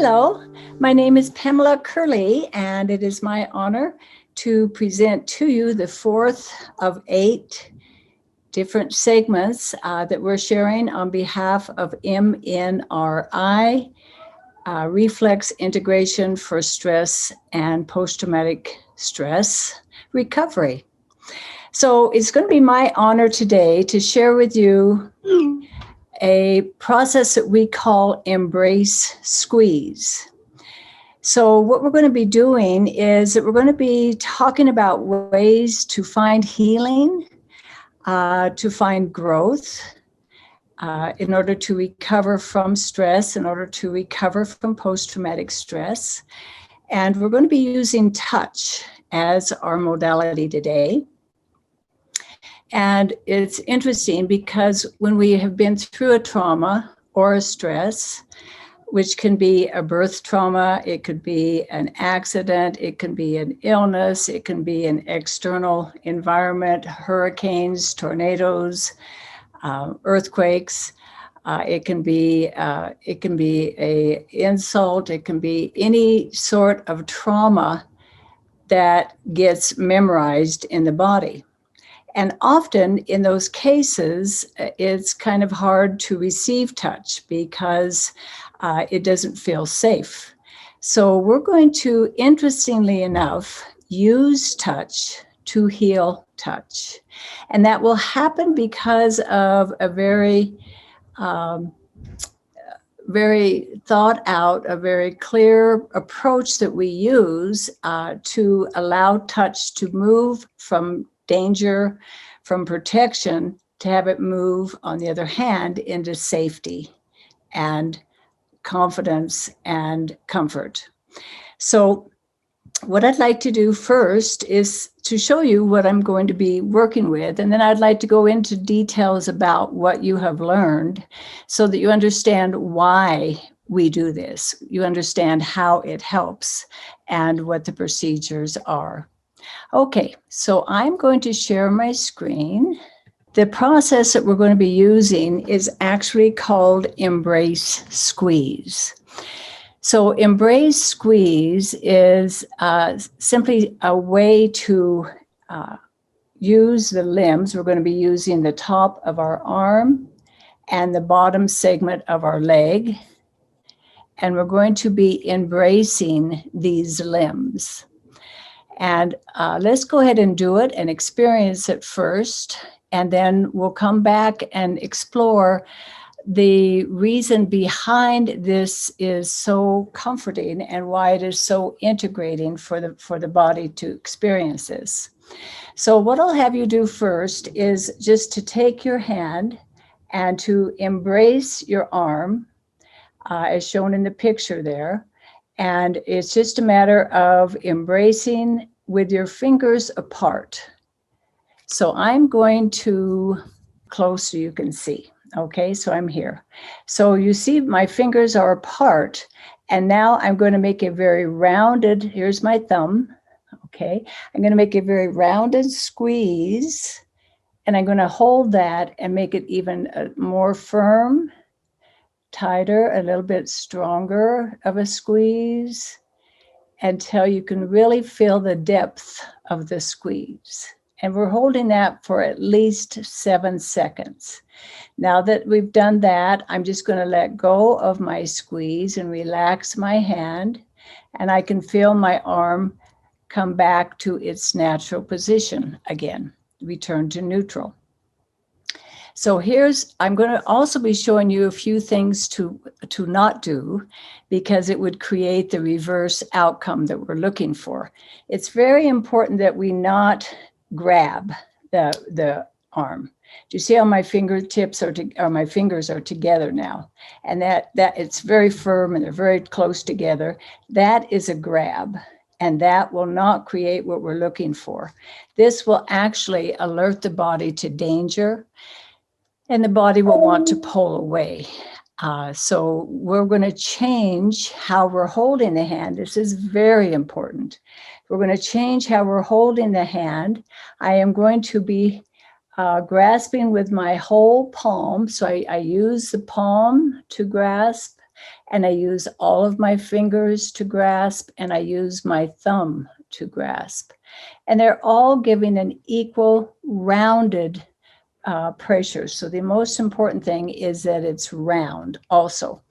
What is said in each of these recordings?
Hello, my name is Pamela Curley, and it is my honor to present to you the fourth of 8 different segments that we're sharing on behalf of MNRI, Reflex Integration for Stress and Post-Traumatic Stress Recovery. So it's going to be my honor today to share with you a process that we call embrace squeeze. So what we're going to be doing is that we're going to be talking about ways to find healing, to find growth, in order to recover from stress, in order to recover from post-traumatic stress. And we're going to be using touch as our modality today. And it's interesting because when we have been through a trauma or a stress, which can be a birth trauma, it could be an accident, it can be an illness, it can be an external environment, hurricanes, tornadoes, earthquakes. It can be an insult. It can be any sort of trauma that gets memorized in the body. And often in those cases, it's kind of hard to receive touch because it doesn't feel safe. So we're going to, interestingly enough, use touch to heal touch. And that will happen because of a very thought out, a very clear approach that we use to allow touch to move from danger, from protection, to have it move, on the other hand, into safety and confidence and comfort. So what I'd like to do first is to show you what I'm going to be working with, and then I'd like to go into details about what you have learned so that you understand why we do this. You understand how it helps and what the procedures are. Okay, so I'm going to share my screen. The process that we're going to be using is actually called embrace squeeze. So embrace squeeze is simply a way to use the limbs. We're going to be using the top of our arm and the bottom segment of our leg. And we're going to be embracing these limbs. And let's go ahead and do it and experience it first. And then we'll come back and explore the reason behind this is so comforting and why it is so integrating for the body to experience this. So what I'll have you do first is just to take your hand and to embrace your arm, as shown in the picture there. And it's just a matter of embracing with your fingers apart. So I'm going to close so you can see. Okay, so I'm here. So you see my fingers are apart, and now I'm going to make a very rounded, here's my thumb. Okay, I'm going to make a very rounded squeeze, and I'm going to hold that and make it even more firm, tighter, a little bit stronger of a squeeze, until you can really feel the depth of the squeeze. And we're holding that for at least 7 seconds. Now that we've done that, I'm just going to let go of my squeeze and relax my hand, and I can feel my arm come back to its natural position again, return to neutral. So I'm going to also be showing you a few things to not do, because it would create the reverse outcome that we're looking for. It's very important that we not grab the arm. Do you see how my fingertips or my fingers are together now? And that it's very firm and they're very close together. That is a grab. And that will not create what we're looking for. This will actually alert the body to danger, and the body will want to pull away. So we're going to change how we're holding the hand. This is very important. We're going to change how we're holding the hand. I am going to be grasping with my whole palm. So I use the palm to grasp, And I use all of my fingers to grasp, and I use my thumb to grasp. And they're all giving an equal, rounded pressure. So the most important thing is that it's round also.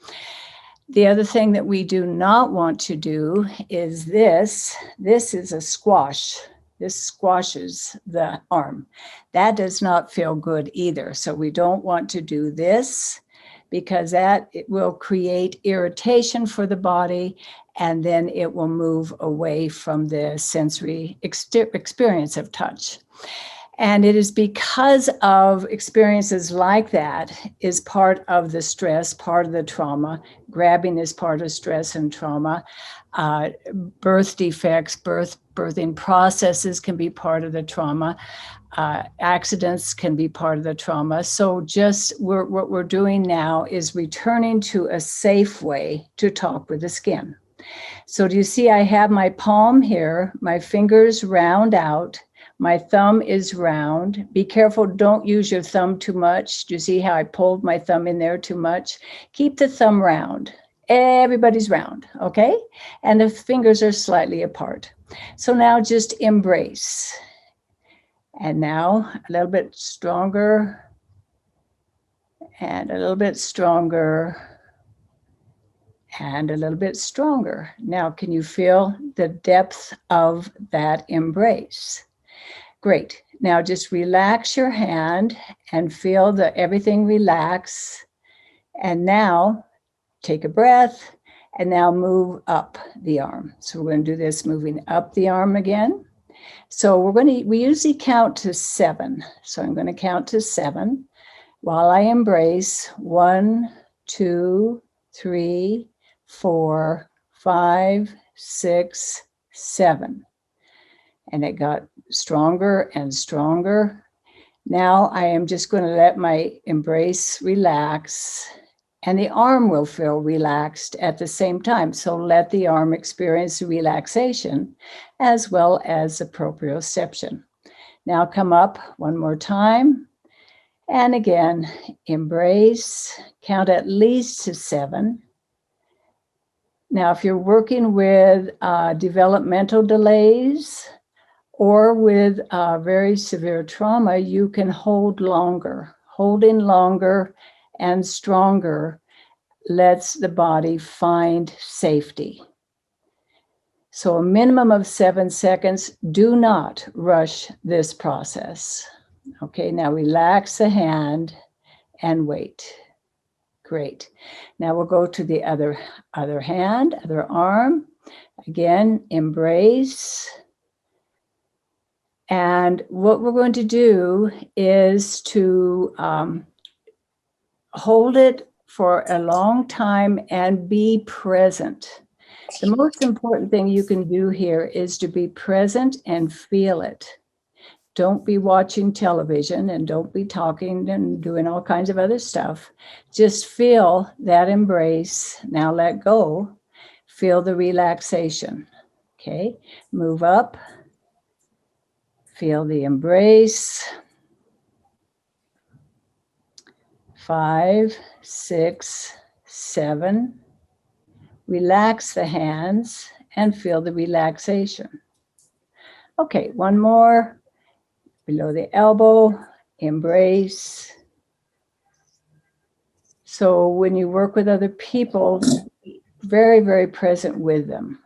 The other thing that we do not want to do is this. This is a squash. This squashes the arm. That does not feel good either. So we don't want to do this, because it will create irritation for the body, and then it will move away from the sensory experience of touch. And it is because of experiences like that is part of the stress, part of the trauma. Grabbing is part of stress and trauma. Birth defects, birthing processes can be part of the trauma. Accidents can be part of the trauma. So what we're doing now is returning to a safe way to talk with the skin. So do you see I have my palm here, my fingers round out, my thumb is round. Be careful, don't use your thumb too much. Do you see how I pulled my thumb in there too much? Keep the thumb round. Everybody's round, okay? And the fingers are slightly apart. So now just embrace. And now a little bit stronger, and a little bit stronger, and a little bit stronger. Now, can you feel the depth of that embrace? Great. Now just relax your hand and feel everything relax. And now take a breath, and now move up the arm. So we're going to do this moving up the arm again. So we usually count to 7. So I'm going to count to 7 while I embrace. 1, 2, 3, 4, 5, 6, 7. And it got stronger and stronger. Now I am just going to let my embrace relax, and the arm will feel relaxed at the same time. So let the arm experience relaxation as well as the proprioception. Now come up one more time. And again, embrace, count at least to 7. Now, if you're working with developmental delays or with very severe trauma, you can hold longer. Holding longer and stronger lets the body find safety. So a minimum of 7 seconds. Do not rush this process. Okay, now relax the hand and wait. Great. Now we'll go to the other hand, other arm. Again, embrace. And what we're going to do is to hold it for a long time and be present. The most important thing you can do here is to be present and feel it. Don't be watching television, and don't be talking and doing all kinds of other stuff. Just feel that embrace. Now let go. Feel the relaxation. Okay, move up. Feel the embrace. 5, 6, 7. Relax the hands and feel the relaxation. Okay, one more. Below the elbow, embrace. So when you work with other people, very, very present with them.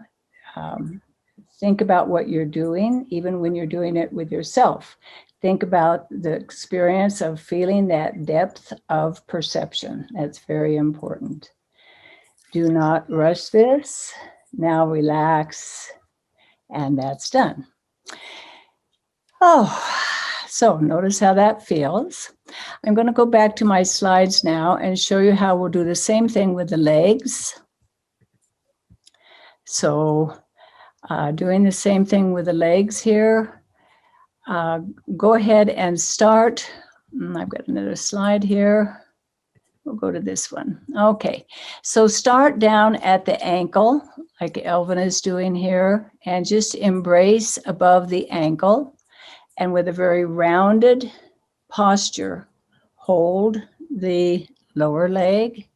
Think about what you're doing, even when you're doing it with yourself. Think about the experience of feeling that depth of perception. That's very important. Do not rush this. Now relax, and that's done. Oh, so notice how that feels. I'm going to go back to my slides now and show you how we'll do the same thing with the legs. So doing the same thing with the legs here. Go ahead and start. I've got another slide here. We'll go to this one. Okay, so start down at the ankle, like Elvin is doing here, and just embrace above the ankle. And with a very rounded posture, hold the lower leg.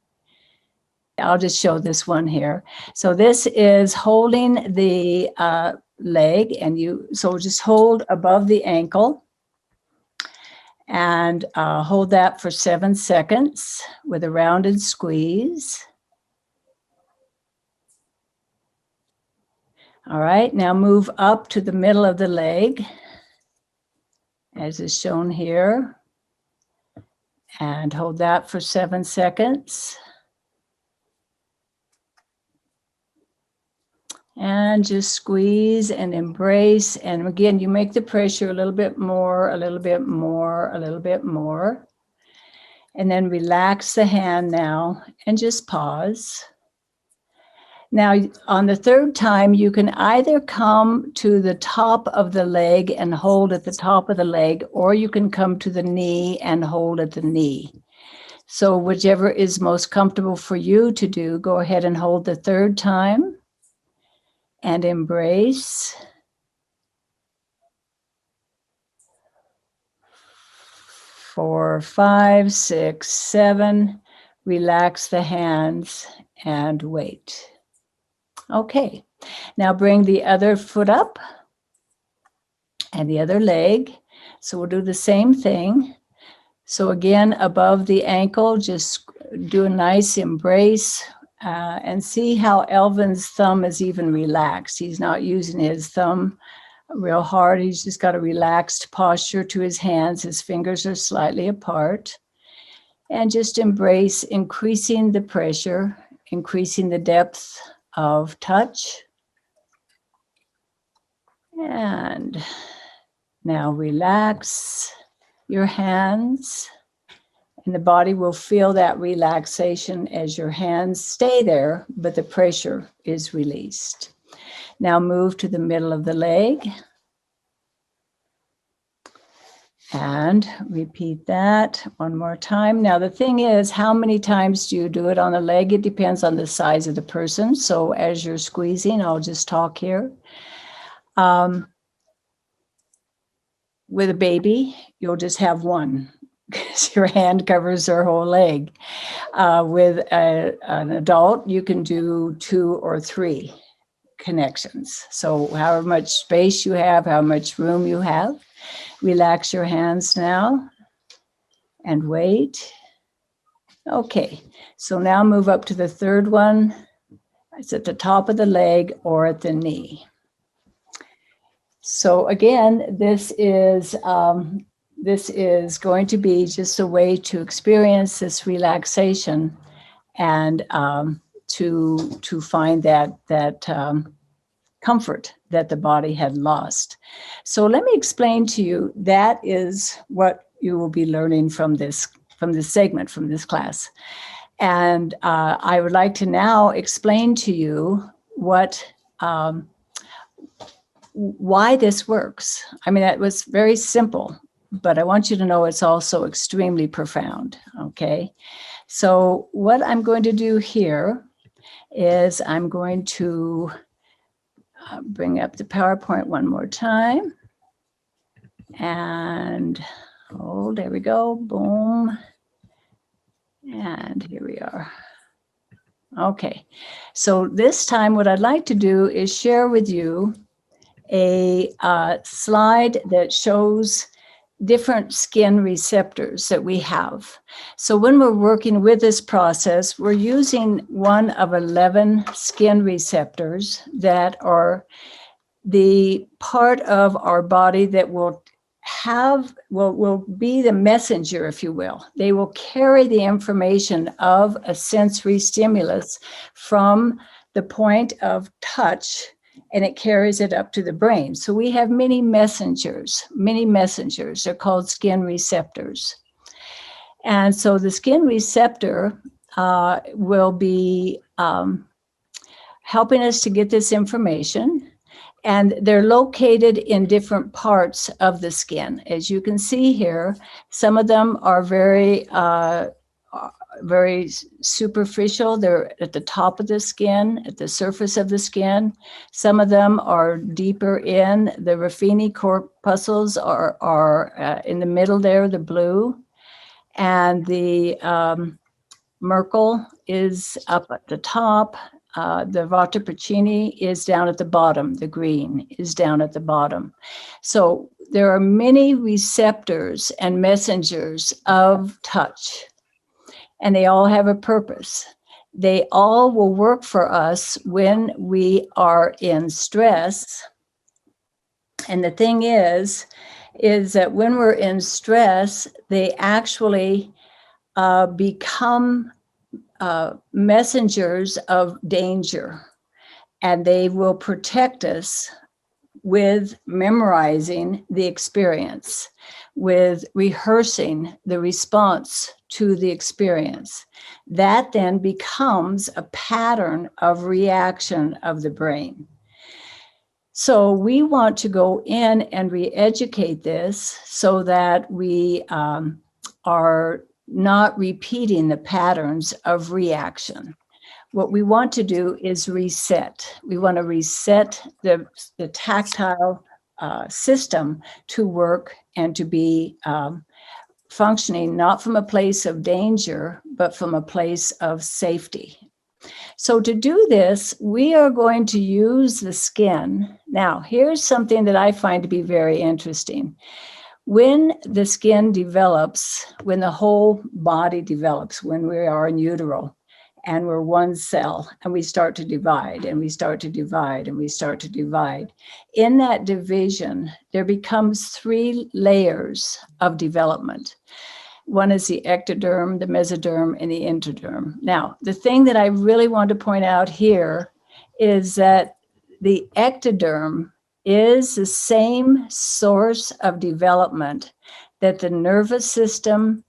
I'll just show this one here. So this is holding the leg, and so just hold above the ankle and hold that for 7 seconds with a rounded squeeze. All right, now move up to the middle of the leg, as is shown here, and hold that for 7 seconds. And just squeeze and embrace. And again, you make the pressure a little bit more, a little bit more, a little bit more. And then relax the hand now and just pause. Now, on the third time, you can either come to the top of the leg and hold at the top of the leg, or you can come to the knee and hold at the knee. So whichever is most comfortable for you to do, go ahead and hold the third time and embrace. 4, 5, 6, 7. Relax the hands and wait. Okay, now bring the other foot up and the other leg. So we'll do the same thing. So again, above the ankle, just do a nice embrace and see how Elvin's thumb is even relaxed. He's not using his thumb real hard. He's just got a relaxed posture to his hands. His fingers are slightly apart. And just embrace increasing the pressure, increasing the depth of touch. And now relax your hands, and the body will feel that relaxation as your hands stay there, but the pressure is released. Now move to the middle of the leg and repeat that one more time. Now the thing is, how many times do you do it on the leg? It depends on the size of the person. So as you're squeezing, I'll just talk here. With a baby, you'll just have one because your hand covers their whole leg. With an adult, you can do 2 or 3 connections. So however much space you have, how much room you have. Relax your hands now and wait. Okay, so now move up to the third one. It's at the top of the leg or at the knee. So again, this is going to be just a way to experience this relaxation and to find that comfort that the body had lost. So let me explain to you, that is what you will be learning from this segment, from this class. And I would like to now explain to you why this works. I mean, that was very simple, but I want you to know it's also extremely profound, okay? So what I'm going to do here is I'm going to bring up the PowerPoint one more time. And there we go, boom. And here we are. Okay, so this time what I'd like to do is share with you a slide that shows different skin receptors that we have. So when we're working with this process, we're using one of 11 skin receptors that are the part of our body that will be the messenger, if you will. They will carry the information of a sensory stimulus from the point of touch, and it carries it up to the brain. So we have many messengers. They're called skin receptors. And so the skin receptor will be helping us to get this information. And they're located in different parts of the skin. As you can see here, some of them are very superficial. They're at the top of the skin, at the surface of the skin. Some of them are deeper in. The Ruffini corpuscles are in the middle there, the blue. And the Merkel is up at the top. The Vata Prachini is down at the bottom. The green is down at the bottom. So there are many receptors and messengers of touch, and they all have a purpose. They all will work for us when we are in stress. And the thing is that when we're in stress, they actually become messengers of danger, and they will protect us with memorizing the experience, with rehearsing the response to the experience. That then becomes a pattern of reaction of the brain. So we want to go in and re-educate this so that we are not repeating the patterns of reaction. What we want to do is reset. We want to reset the tactile system to work and to be functioning not from a place of danger, but from a place of safety. So to do this, we are going to use the skin. Now, here's something that I find to be very interesting. When the skin develops, when the whole body develops, when we are in utero and we're one cell and we start to divide and we start to divide and we start to divide, in that division, there becomes 3 layers of development. One is the ectoderm, the mesoderm, and the endoderm. Now, the thing that I really want to point out here is that the ectoderm is the same source of development that the nervous system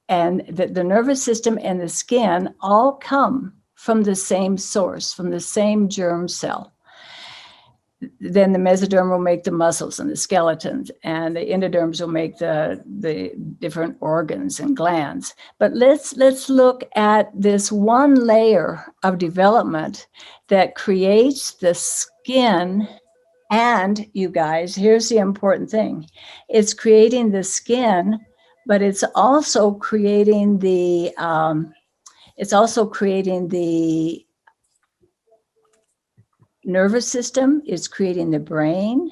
and the nervous system and the skin all come from the same source, from the same germ cell. Then the mesoderm will make the muscles and the skeletons, and the endoderms will make the different organs and glands. But let's look at this one layer of development that creates the skin. And you guys, here's the important thing. It's creating the skin, but it's also creating the nervous system, it's creating the brain,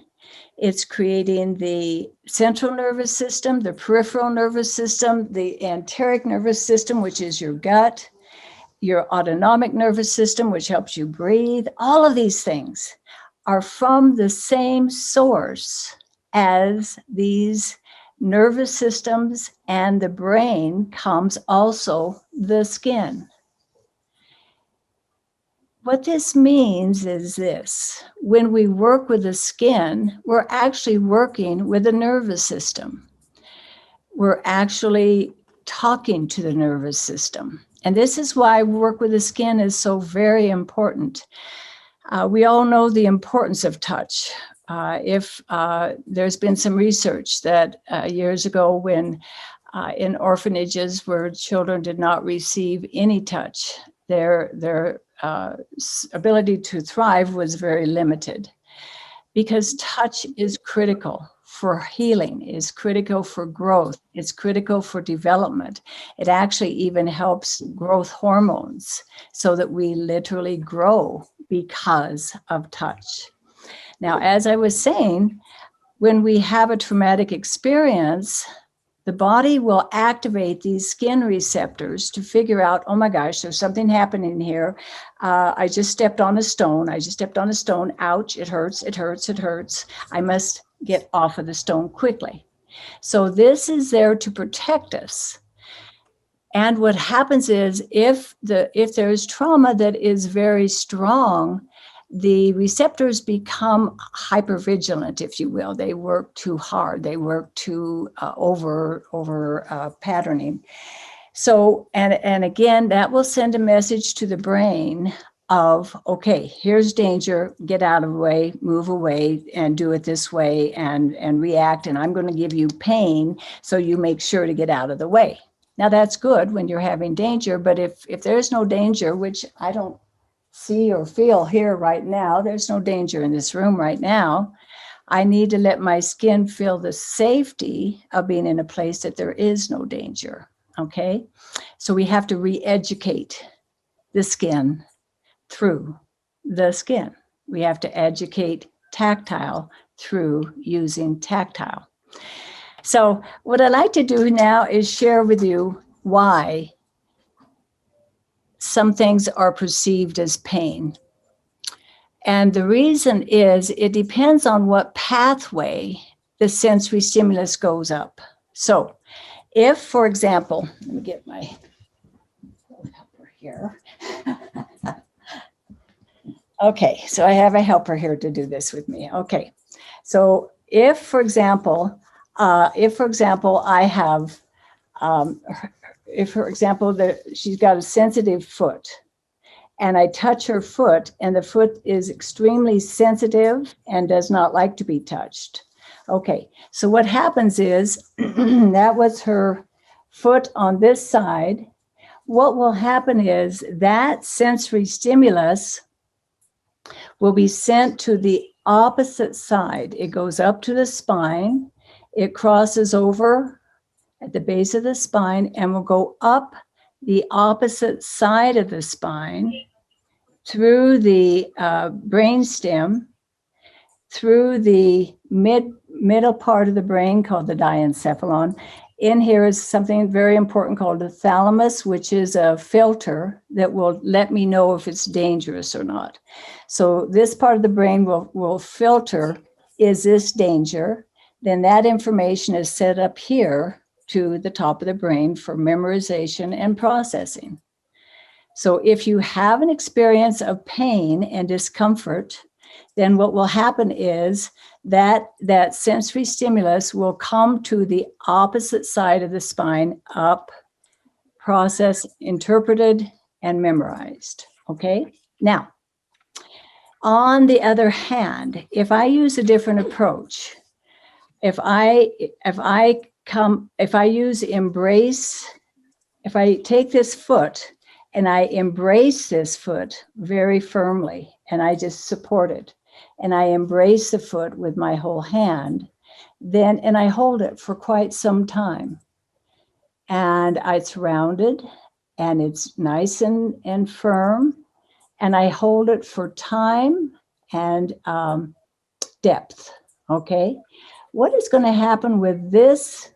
it's creating the central nervous system, the peripheral nervous system, the enteric nervous system, which is your gut, your autonomic nervous system, which helps you breathe. All of these things are from the same source as these nervous systems, and the brain comes also the skin. What this means is this: when we work with the skin, we're actually working with the nervous system. We're actually talking to the nervous system. And this is why work with the skin is so very important. We all know the importance of touch. If there's been some research that years ago when in orphanages where children did not receive any touch, their ability to thrive was very limited, because touch is critical for healing, is critical for growth, it's critical for development. It actually even helps growth hormones so that we literally grow because of touch. Now, as I was saying, when we have a traumatic experience, the body will activate these skin receptors to figure out, oh my gosh, there's something happening here. I just stepped on a stone. Ouch, it hurts, it hurts, it hurts. I must get off of the stone quickly. So this is there to protect us. And what happens is if there's trauma that is very strong, the receptors become hypervigilant, if you will. They work too hard. They work too over patterning. So, and again, that will send a message to the brain of, okay, here's danger, get out of the way, move away, and do it this way, and react, and I'm going to give you pain, so you make sure to get out of the way. Now, that's good when you're having danger, but if there's no danger, which I don't see or feel here right now, there's no danger in this room right now, I need to let my skin feel the safety of being in a place that there is no danger, okay? So we have to re-educate the skin through the skin. We have to educate tactile through using tactile. So what I'd like to do now is share with you why some things are perceived as pain. And the reason is it depends on what pathway the sensory stimulus goes up. So if, for example, let me get my helper here. Okay, so I have a helper here to do this with me. Okay, so if, for example, I have, if, for example, she's got a sensitive foot, and I touch her foot, and the foot is extremely sensitive and does not like to be touched. Okay, so what happens is that was her foot on this side. What will happen is that sensory stimulus will be sent to the opposite side. It goes up to the spine, it crosses over at the base of the spine, and will go up the opposite side of the spine, through the brainstem, through the middle part of the brain called the diencephalon. In here is something very important called the thalamus, which is a filter that will let me know if it's dangerous or not. So this part of the brain will filter, is this danger? Then that information is set up here to the top of the brain for memorization and processing. So if you have an experience of pain and discomfort, then what will happen is that sensory stimulus will come to the opposite side of the spine, up, processed, interpreted, and memorized. Okay? Now, on the other hand, if I use a different approach, if I use embrace, if I take this foot and I embrace this foot very firmly, and I just support it, and I embrace the foot with my whole hand, and I hold it for quite some time. And it's rounded, and it's nice and firm, and I hold it for time and depth, okay? What is going to happen with this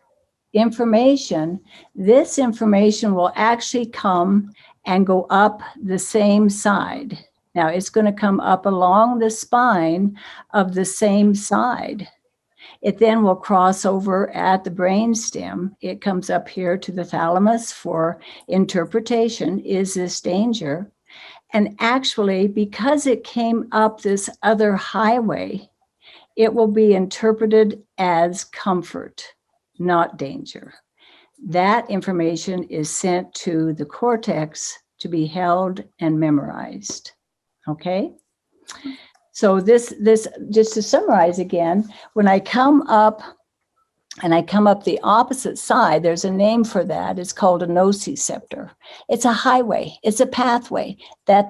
information? This information will actually come and go up the same side. Now it's going to come up along the spine of the same side. It then will cross over at the brainstem. It comes up here to the thalamus for interpretation. Is this danger? And actually, because it came up this other highway, it will be interpreted as comfort, not danger. That information is sent to the cortex to be held and memorized. Okay? So this just to summarize again, when I come up and I come up the opposite side, there's a name for that. It's called a nociceptor. It's a highway. It's a pathway that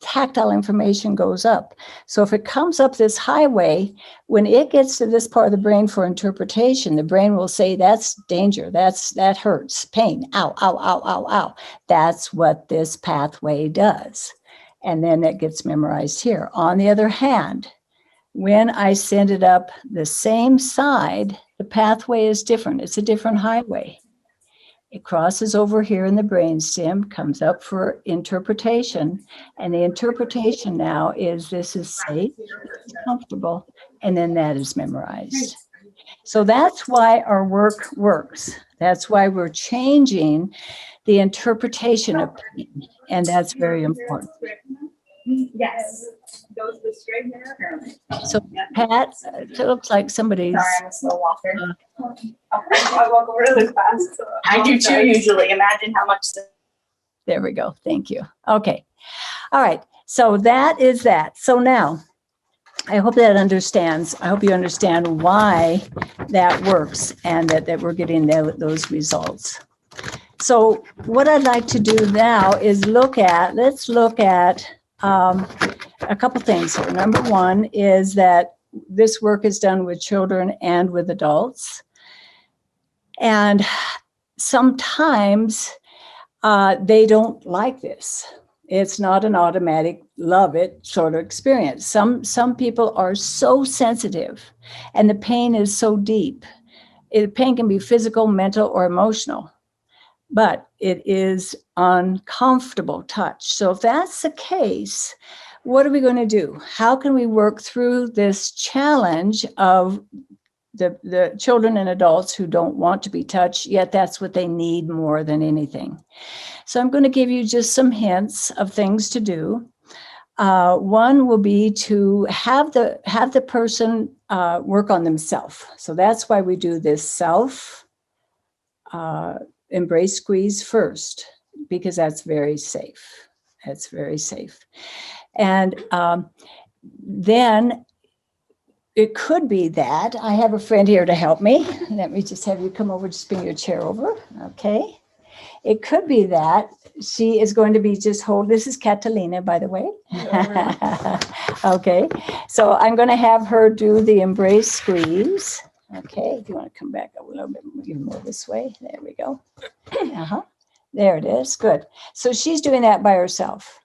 tactile information goes up. So if it comes up this highway, when it gets to this part of the brain for interpretation, the brain will say, that's danger. That hurts, pain, ow, ow, ow, ow, ow. That's what this pathway does. And then it gets memorized here. On the other hand, when I send it up the same side, the pathway is different. It's a different highway. It crosses over here in the brainstem, comes up for interpretation, and the interpretation now is this is safe, it's comfortable, and then that is memorized. So that's why our work works. That's why we're changing the interpretation of pain, and that's very important. Yes. Goes the straight hair, apparently. So, Pat, it looks like somebody's. Sorry, I'm a slow walker. I walk really fast. So I do too, usually. Imagine how much. There we go. Thank you. Okay. All right. So that is that. So now, I hope that understands. I hope you understand why that works and that we're getting those results. So what I'd like to do now is let's look at a couple things here. Number one is that this work is done with children and with adults. And sometimes they don't like this. It's not an automatic love it sort of experience. Some people are so sensitive and the pain is so deep. Pain can be physical, mental, or emotional, but it is uncomfortable touch. So if that's the case, what are we going to do? How can we work through this challenge of the children and adults who don't want to be touched, yet that's what they need more than anything? So I'm going to give you just some hints of things to do. One will be to have the person work on themselves. So that's why we do this self embrace squeeze first, because that's very safe. That's very safe. And then it could be that I have a friend here to help me. Let me just have you come over, just bring your chair over. Okay. It could be that she is going to be just this is Catalina, by the way. Okay. So I'm going to have her do the embrace squeeze. Okay. If you want to come back a little bit even more this way. There we go. There it is. Good. So she's doing that by herself.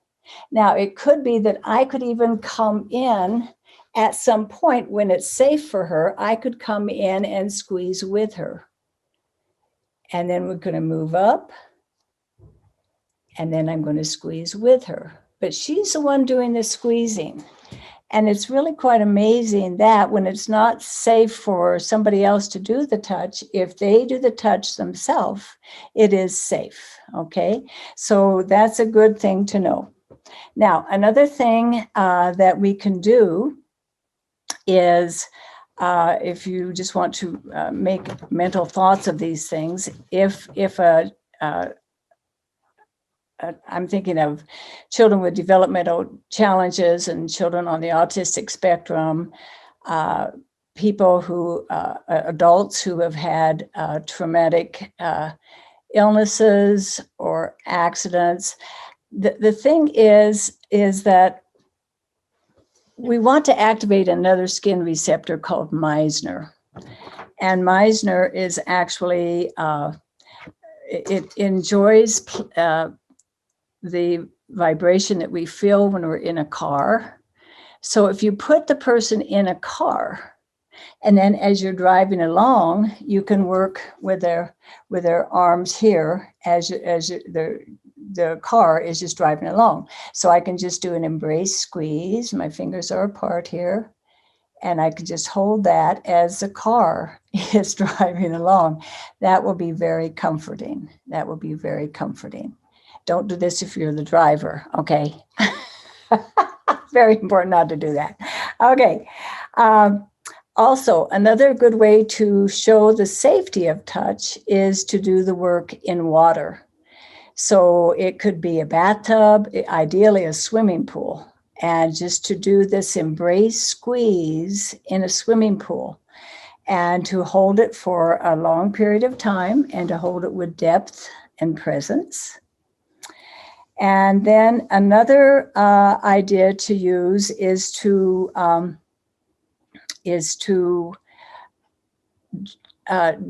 Now, it could be that I could even come in at some point when it's safe for her. I could come in and squeeze with her. And then we're going to move up. And then I'm going to squeeze with her. But she's the one doing the squeezing. And it's really quite amazing that when it's not safe for somebody else to do the touch, if they do the touch themselves, it is safe. Okay. So that's a good thing to know. Now, another thing that we can do is if you just want to make mental thoughts of these things, if I'm thinking of children with developmental challenges and children on the autistic spectrum, people who, adults who have had traumatic illnesses or accidents. The thing is that we want to activate another skin receptor called Meissner. And Meissner is actually, it enjoys the vibration that we feel when we're in a car. So if you put the person in a car, and then as you're driving along, you can work with their arms here as the car is just driving along. So I can just do an embrace squeeze. My fingers are apart here. And I can just hold that as the car is driving along. That will be very comforting. That will be very comforting. Don't do this if you're the driver, okay? Very important not to do that. Okay. Also, another good way to show the safety of touch is to do the work in water. So it could be a bathtub, ideally a swimming pool, and just to do this embrace squeeze in a swimming pool and to hold it for a long period of time and to hold it with depth and presence. And then another idea to use is to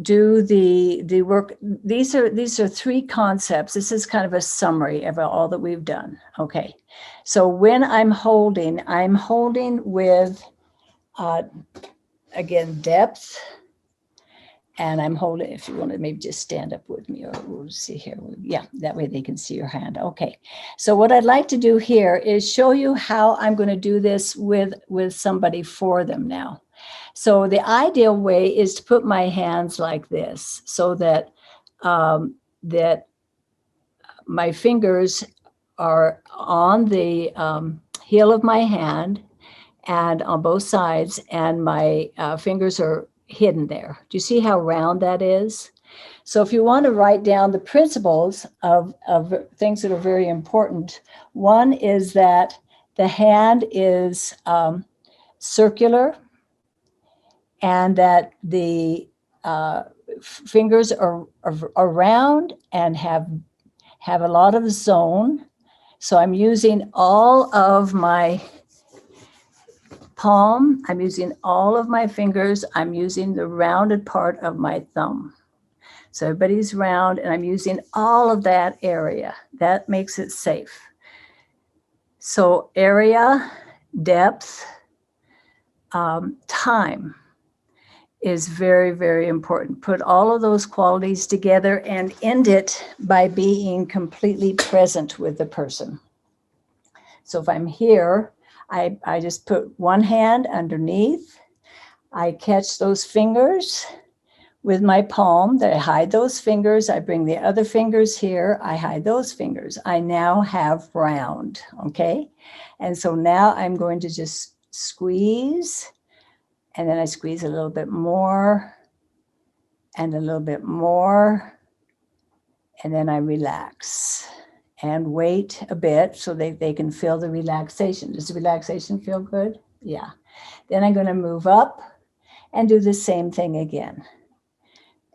do the work. These are three concepts. This is kind of a summary of all that we've done. Okay, so when I'm holding with again depth. And I'm holding, if you want to maybe just stand up with me, or we'll see here. Yeah, that way they can see your hand. Okay. So what I'd like to do here is show you how I'm going to do this with somebody for them now. So the ideal way is to put my hands like this so that, that my fingers are on the heel of my hand and on both sides, and my fingers are hidden there. Do you see how round that is? So if you want to write down the principles of things that are very important, one is that the hand is circular and that the fingers are round and have a lot of zone. So I'm using all of my palm, I'm using all of my fingers, I'm using the rounded part of my thumb. So everybody's round and I'm using all of that area. That makes it safe. So area, depth, time is very, very important. Put all of those qualities together and end it by being completely present with the person. So if I'm here, I just put one hand underneath. I catch those fingers with my palm. I hide those fingers. I bring the other fingers here. I hide those fingers. I now have round, okay? And so now I'm going to just squeeze, and then I squeeze a little bit more, and a little bit more, and then I relax and wait a bit so they can feel the relaxation. Does the relaxation feel good? Yeah. Then I'm going to move up and do the same thing again.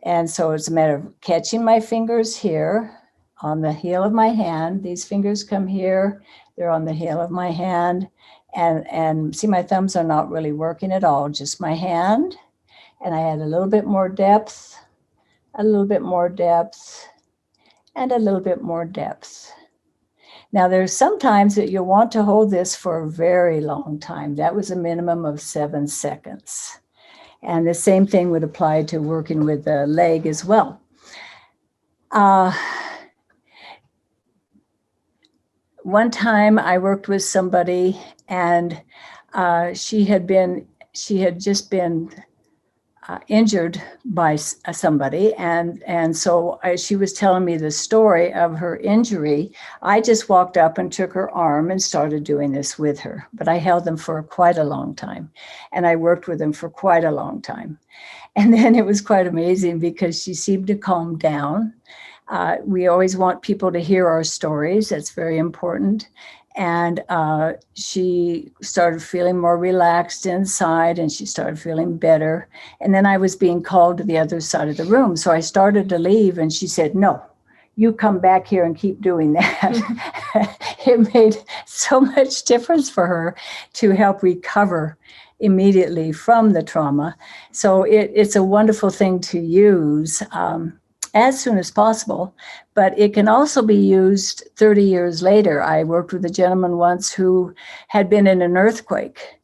And so it's a matter of catching my fingers here on the heel of my hand. These fingers come here, they're on the heel of my hand. And see, my thumbs are not really working at all, just my hand. And I add a little bit more depth, a little bit more depth, and a little bit more depth. Now, there's sometimes that you'll want to hold this for a very long time. That was a minimum of 7 seconds. And the same thing would apply to working with the leg as well. One time I worked with somebody, and she had just been injured by somebody, and so she was telling me the story of her injury. I just walked up and took her arm and started doing this with her, but I held them for quite a long time, and I worked with them for quite a long time. And then it was quite amazing because she seemed to calm down. We always want people to hear our stories. That's very important. And she started feeling more relaxed inside, and she started feeling better. And then I was being called to the other side of the room. So I started to leave, and she said, "No, you come back here and keep doing that." It made so much difference for her to help recover immediately from the trauma. So it's a wonderful thing to use as soon as possible, but it can also be used 30 years later. I worked with a gentleman once who had been in an earthquake,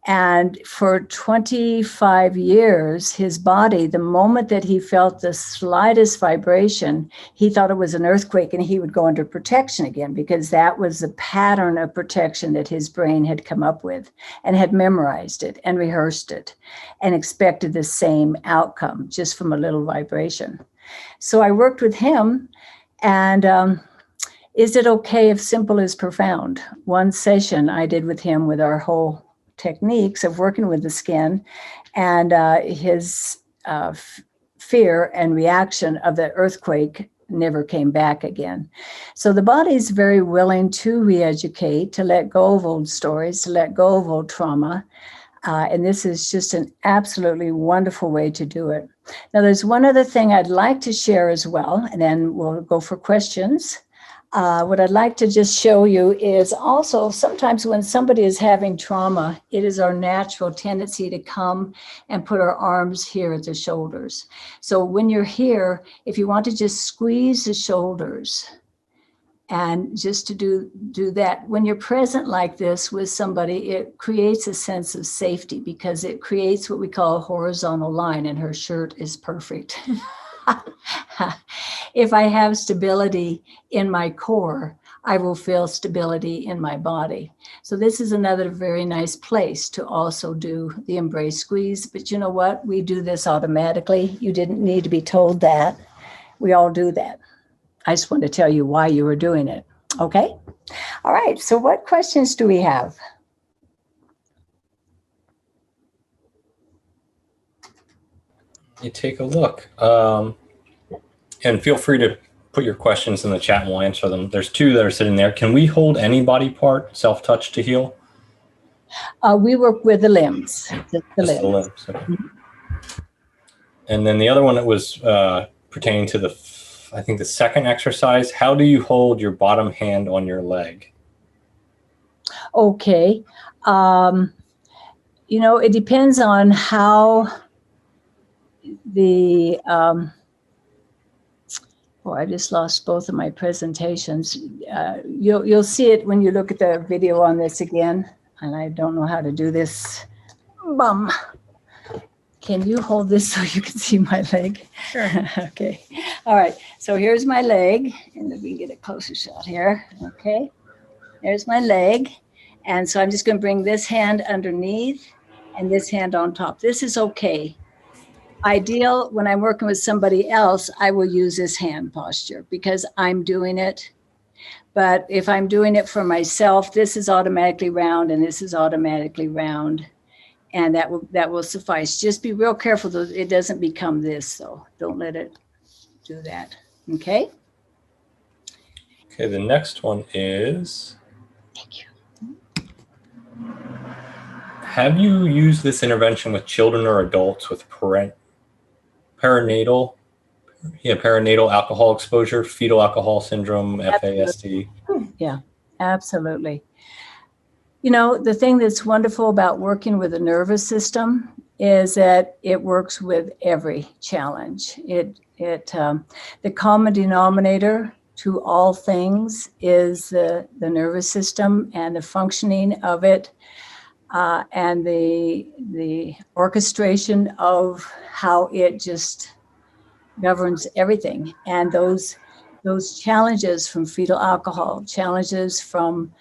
and for 25 years, his body, the moment that he felt the slightest vibration, he thought it was an earthquake, and he would go into protection again, because that was the pattern of protection that his brain had come up with and had memorized it and rehearsed it and expected the same outcome just from a little vibration. So I worked with him, and is it okay if simple is profound? One session I did with him with our whole techniques of working with the skin, and his fear and reaction of the earthquake never came back again. So the body is very willing to re-educate, to let go of old stories, to let go of old trauma. And this is just an absolutely wonderful way to do it. Now, there's one other thing I'd like to share as well, and then we'll go for questions. What I'd like to just show you is also sometimes when somebody is having trauma, it is our natural tendency to come and put our arms here at the shoulders. So when you're here, if you want to just squeeze the shoulders, and just to do that, when you're present like this with somebody, it creates a sense of safety, because it creates what we call a horizontal line, and her shirt is perfect. If I have stability in my core, I will feel stability in my body. So this is another very nice place to also do the embrace squeeze. But you know what? We do this automatically. You didn't need to be told that. We all do that. I just want to tell you why you were doing it. Okay? All right. So what questions do we have? You take a look. And feel free to put your questions in the chat and we'll answer them. There's 2 that are sitting there. Can we hold any body part, self-touch, to heal? We work with the limbs. The limbs. Okay. Mm-hmm. And then the other one that was pertaining to I think the second exercise, how do you hold your bottom hand on your leg? Okay. It depends on how Oh, I just lost both of my presentations. You'll see it when you look at the video on this again. And I don't know how to do this. Bum. Can you hold this so you can see my leg? Sure. Okay. All right. So here's my leg. And if we can get a closer shot here. Okay. There's my leg. And so I'm just going to bring this hand underneath and this hand on top. This is okay. Ideal when I'm working with somebody else, I will use this hand posture because I'm doing it. But if I'm doing it for myself, this is automatically round and this is automatically round. And that will suffice. Just be real careful that it doesn't become this, though. Don't let it do that. Okay? Okay, the next one is, Thank you. have you used this intervention with children or adults with perinatal alcohol exposure, fetal alcohol syndrome, FASD? Yeah, absolutely. You know, the thing that's wonderful about working with the nervous system is that it works with every challenge. The common denominator to all things is the nervous system and the functioning of it, and the orchestration of how it just governs everything. And those challenges from fetal alcohol, challenges from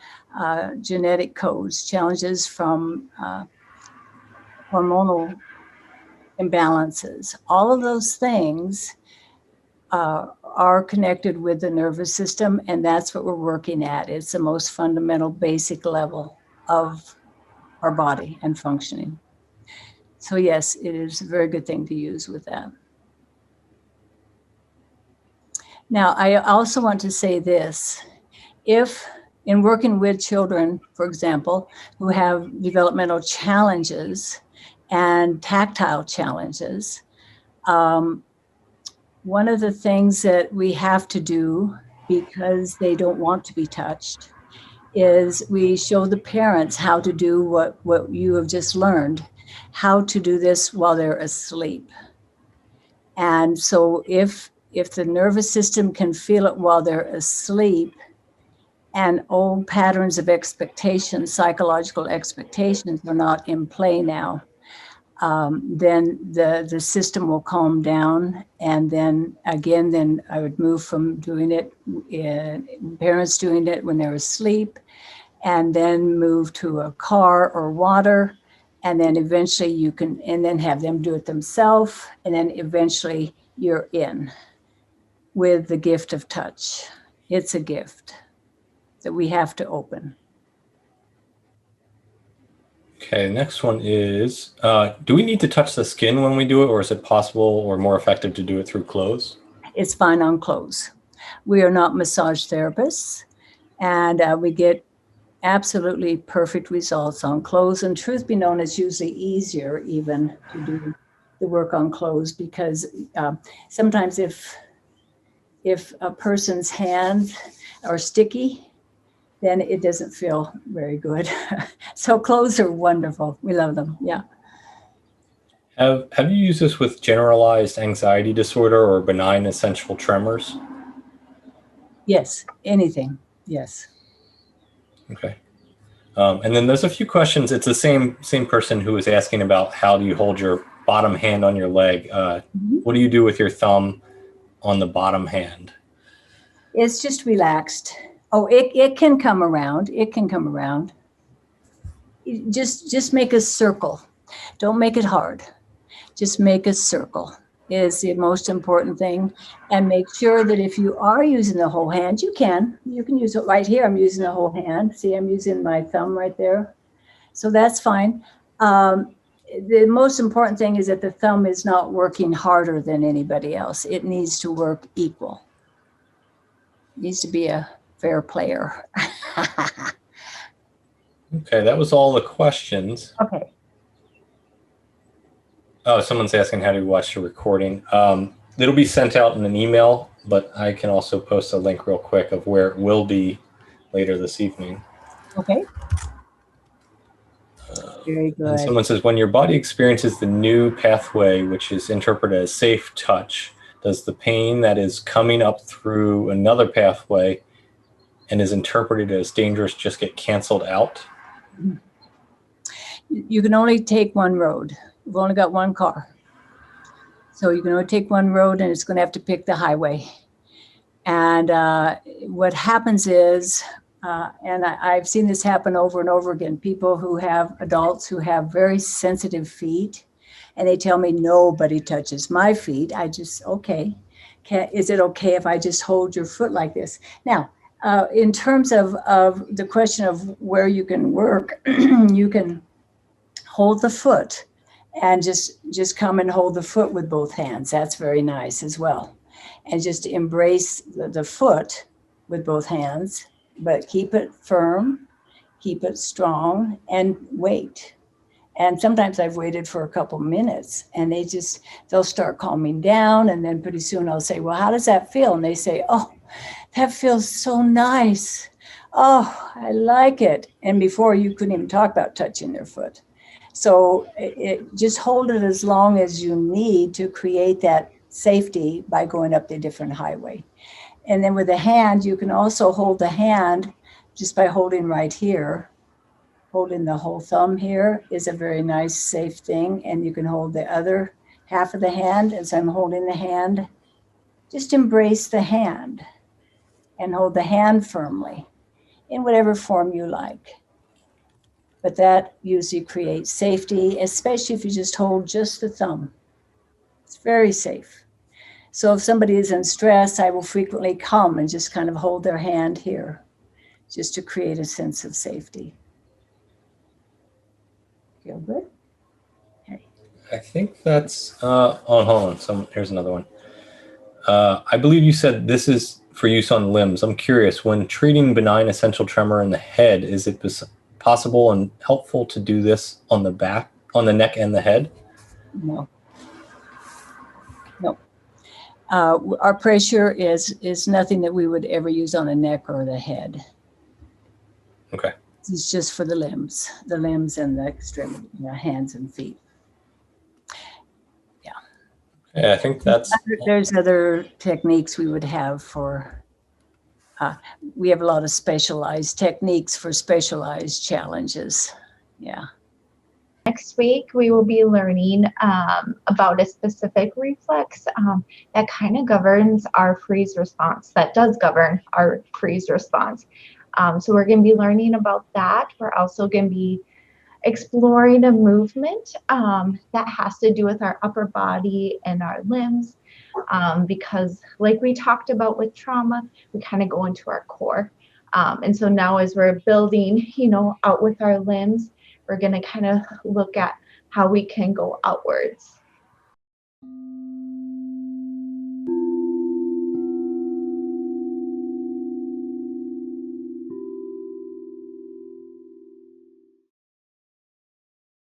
genetic codes, challenges from hormonal imbalances, all of those things are connected with the nervous system, and that's what we're working at. It's the most fundamental, basic level of our body and functioning. So yes, it is a very good thing to use with that. Now, I also want to say this. If in working with children, for example, who have developmental challenges and tactile challenges, one of the things that we have to do because they don't want to be touched is we show the parents how to do what you have just learned, how to do this while they're asleep. And so if the nervous system can feel it while they're asleep, and old patterns of expectation, psychological expectations are not in play now, then the system will calm down. And then again, then I would move from doing it, parents doing it when they're asleep, and then move to a car or water. And then eventually you can, and then have them do it themselves. And then eventually you're in with the gift of touch. It's a gift that we have to open. Okay, next one is, do we need to touch the skin when we do it, or is it possible or more effective to do it through clothes? It's fine on clothes. We are not massage therapists, and we get absolutely perfect results on clothes. And truth be known, it's usually easier even to do the work on clothes because sometimes if a person's hands are sticky, then it doesn't feel very good. So clothes are wonderful. We love them. Yeah. Have you used this with generalized anxiety disorder or benign essential tremors? Yes. Anything. Yes. Okay. And then there's a few questions. It's the same person who was asking about how do you hold your bottom hand on your leg. What do you do with your thumb on the bottom hand? It's just relaxed. Oh, it can come around. It can come around. Just make a circle. Don't make it hard. Just make a circle is the most important thing. And make sure that if you are using the whole hand, you can use it right here. I'm using the whole hand. See, I'm using my thumb right there. So that's fine. The most important thing is that the thumb is not working harder than anybody else. It needs to work equal. It needs to be a fair player. Okay, that was all the questions. Okay. Oh, someone's asking how to watch the recording. It'll be sent out in an email, but I can also post a link real quick of where it will be later this evening. Okay. Very good. And someone says, when your body experiences the new pathway, which is interpreted as safe touch, does the pain that is coming up through another pathway and is interpreted as dangerous just get canceled out? You can only take one road. You've only got one car. So you can only take one road, and it's going to have to pick the highway. And what happens is, and I've seen this happen over and over again, people who have adults who have very sensitive feet, and they tell me nobody touches my feet. I just, okay, is it okay if I just hold your foot like this? Now, in terms of the question of where you can work, you can hold the foot and just come and hold the foot with both hands. That's very nice as well. And just embrace the foot with both hands, but keep it firm, keep it strong, and wait. And sometimes I've waited for a couple minutes, and they'll start calming down, and then pretty soon I'll say, well, how does that feel? And they say, oh, that feels so nice. Oh, I like it. And before, you couldn't even talk about touching their foot. So just hold it as long as you need to create that safety by going up the different highway. And then with the hand, you can also hold the hand just by holding right here. Holding the whole thumb here is a very nice, safe thing. And you can hold the other half of the hand as I'm holding the hand. Just embrace the hand and hold the hand firmly in whatever form you like. But that usually creates safety, especially if you just hold just the thumb. It's very safe. So if somebody is in stress, I will frequently come and just kind of hold their hand here, just to create a sense of safety. Feel good? Okay. I think that's, hold on, here's another one. I believe you said this is for use on limbs. I'm curious, when treating benign essential tremor in the head, is it possible and helpful to do this on the back, on the neck and the head? No. No. Our pressure is nothing that we would ever use on the neck or the head. Okay. It's just for the limbs and the extremity, hands and feet. Yeah. Yeah, I think There's other techniques we would have for, we have a lot of specialized techniques for specialized challenges. Yeah. Next week, we will be learning about a specific reflex that kind of governs our freeze response, that does govern our freeze response. So we're going to be learning about that. We're also going to be exploring a movement that has to do with our upper body and our limbs, because like we talked about with trauma, we kind of go into our core. And so now as we're building, out with our limbs, we're going to kind of look at how we can go outwards.